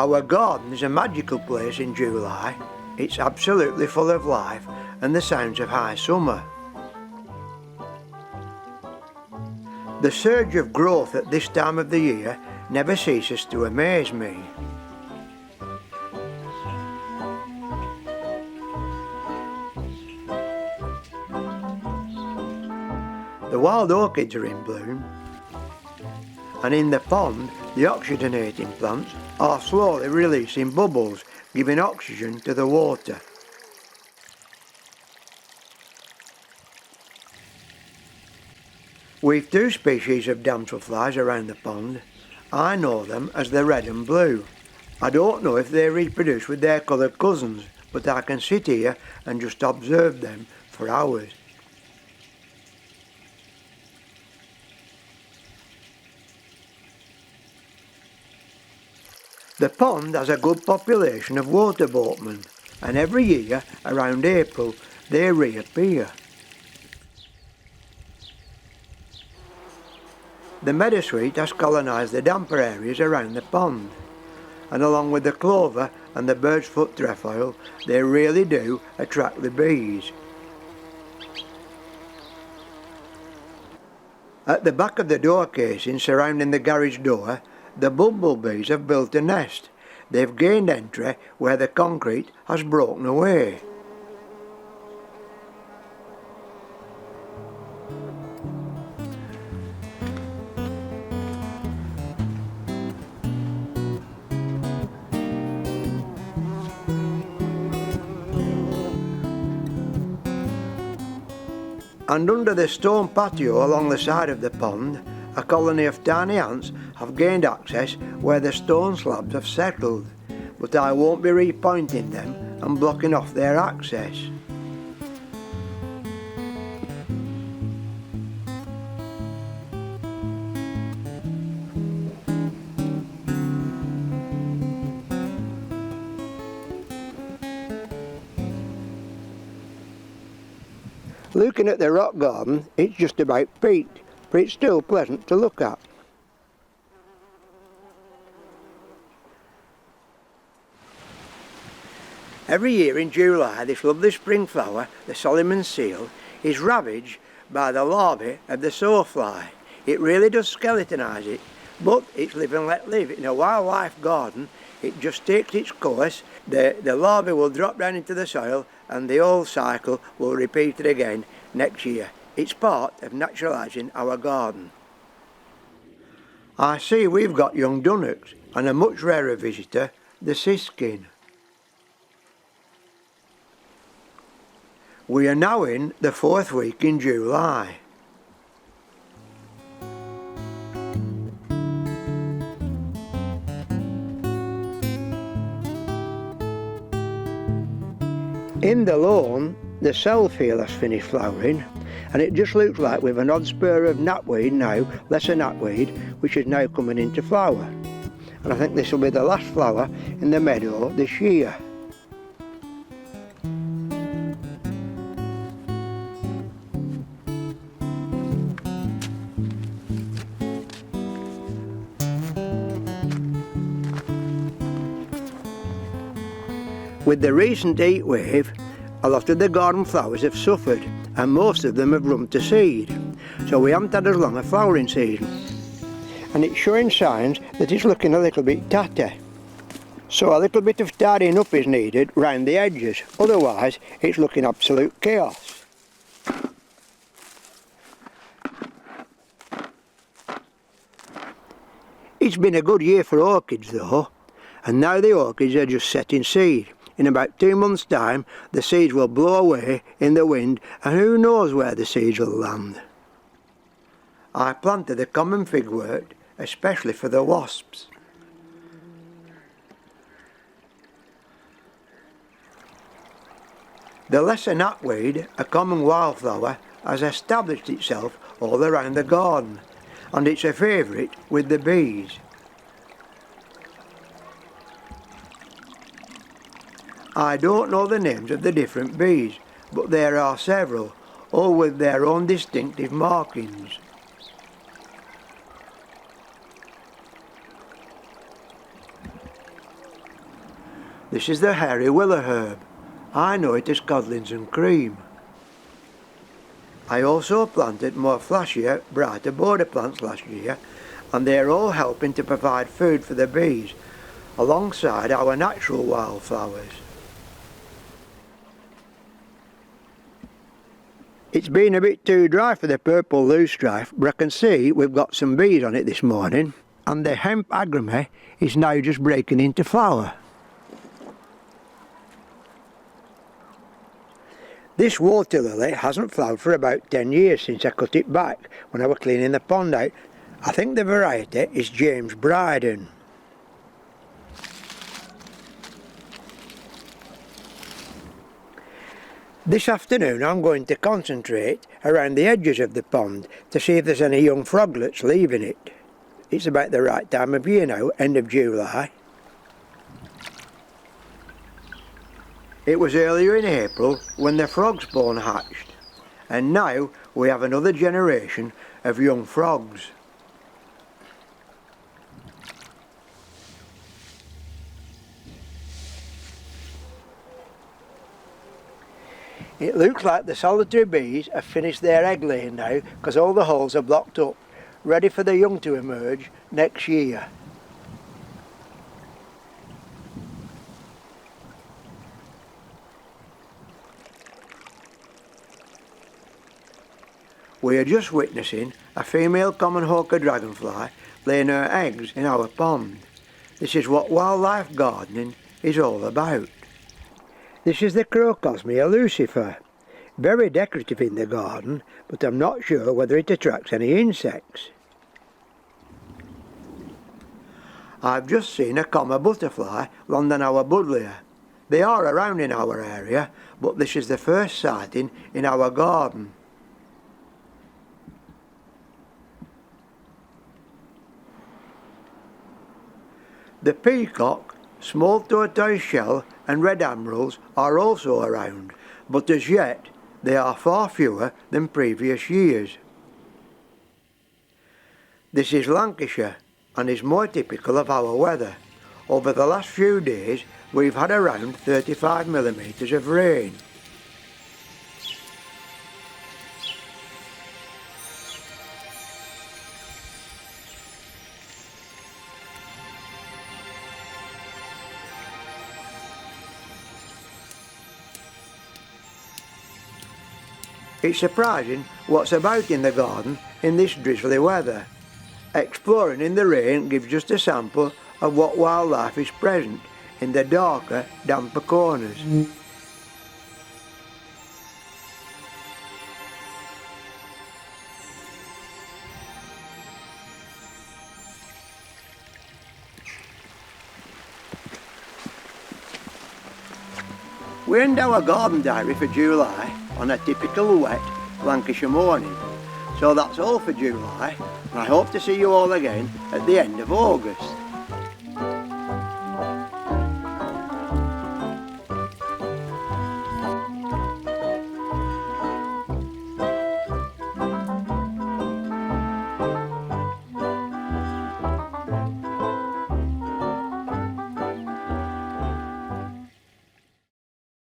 Our garden is a magical place in July. It's absolutely full of life and the sounds of high summer. The surge of growth at this time of the year never ceases to amaze me. The wild orchids are in bloom, and in the pond the oxygenating plants are slowly releasing bubbles, giving oxygen to the water. We've two species of damselflies around the pond. I know them as the red and blue. I don't know if they reproduce with their coloured cousins, but I can sit here and just observe them for hours. The pond has a good population of water boatmen, and every year around April they reappear. The meadowsweet has colonised the damper areas around the pond, and along with the clover and the bird's foot trefoil, they really do attract the bees. At the back of the door casing surrounding the garage door, the bumblebees have built a nest. They've gained entry where the concrete has broken away. And under the stone patio along the side of the pond, a colony of tiny ants have gained access where the stone slabs have settled, but I won't be repointing them and blocking off their access. Looking at the rock garden, it's just about peaked, but it's still pleasant to look at. Every year in July, this lovely spring flower, the Solomon's seal, is ravaged by the larvae of the sawfly. It really does skeletonise it, but it's live and let live. In a wildlife garden, it just takes its course, the larvae will drop down into the soil, and the whole cycle will repeat it again next year. It's part of naturalising our garden. I see we've got young dunnocks and a much rarer visitor, the siskin. We are now in the 4th week in July. In the lawn, the selfield has finished flowering, and it just looks like we've an odd spur of knapweed now, lesser knapweed, which is now coming into flower. And I think this will be the last flower in the meadow this year. With the recent heat wave, a lot of the garden flowers have suffered, and most of them have run to seed, so we haven't had as long a flowering season. And it's showing signs that it's looking a little bit tatty. So a little bit of tidying up is needed round the edges, otherwise it's looking absolute chaos. It's been a good year for orchids though, and now the orchids are just setting seed. In about 2 months' time, the seeds will blow away in the wind, and who knows where the seeds will land. I planted the common figwort, especially for the wasps. The lesser knapweed, a common wildflower, has established itself all around the garden, and it's a favourite with the bees. I don't know the names of the different bees, but there are several, all with their own distinctive markings. This is the hairy willow herb. I know it as codlins and cream. I also planted more flashier, brighter border plants last year, and they are all helping to provide food for the bees, alongside our natural wildflowers. It's been a bit too dry for the purple loosestrife, but I can see we've got some bees on it this morning, and the hemp agrame is now just breaking into flower. This water lily hasn't flowered for about 10 years since I cut it back when I was cleaning the pond out. I think the variety is James Bryden. This afternoon I'm going to concentrate around the edges of the pond to see if there's any young froglets leaving it. It's about the right time of year now, end of July. It was earlier in April when the frog spawn hatched, and now we have another generation of young frogs. It looks like the solitary bees have finished their egg laying now, because all the holes are blocked up, ready for the young to emerge next year. We are just witnessing a female common hawker dragonfly laying her eggs in our pond. This is what wildlife gardening is all about. This is the Crocosmia lucifer. Very decorative in the garden, but I'm not sure whether it attracts any insects. I've just seen a comma butterfly land on our buddleia. They are around in our area, but this is the first sighting in our garden. The peacock, small tortoise shell and red emeralds are also around, but as yet they are far fewer than previous years. This is Lancashire and is more typical of our weather. Over the last few days we've had around 35 millimetres of rain. It's surprising what's about in the garden in this drizzly weather. Exploring in the rain gives just a sample of what wildlife is present in the darker, damper corners. We end our garden diary for July on a typical wet Lancashire morning. So that's all for July, and I hope to see you all again at the end of August.